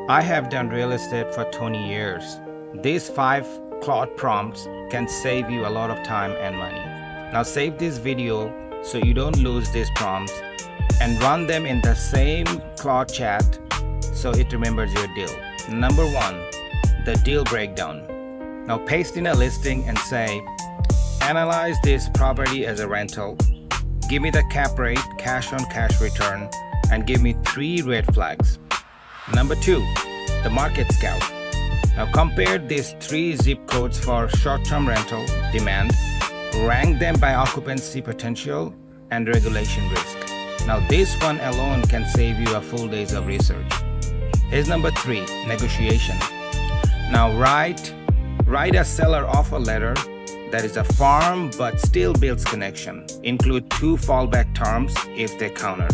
I have done real estate for 20 years. These 5 Claude prompts can save you a lot of time and money. Now save this video so you don't lose these prompts and run them in the same Claude chat so it remembers your deal. Number 1, the deal breakdown. Now paste in a listing and say, analyze this property as a rental. Give me the cap rate, cash on cash return, and give me 3 red flags. Number 2, the market scout. Now compare these 3 zip codes for short-term rental demand, rank them by occupancy potential and regulation risk. Now this one alone can save you a full days of research. Here's number 3, negotiation. Now write a seller offer letter that is a firm but still builds connection. Include 2 fallback terms if they counter.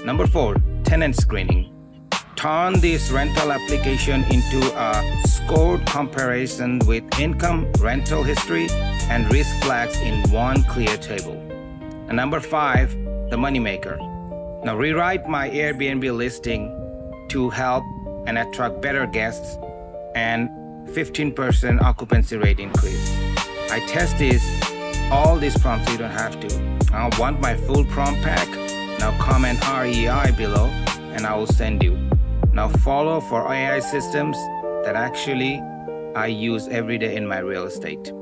Number 4, tenant screening. Turn this rental application into a scored comparison with income, rental history, and risk flags in one clear table. And number 5, the moneymaker. Now rewrite my Airbnb listing to help and attract better guests and 15% occupancy rate increase. I test all these prompts, you don't have to. I want my full prompt pack. Now comment REI below and I will send you. Now follow for AI systems that actually I use every day in my real estate.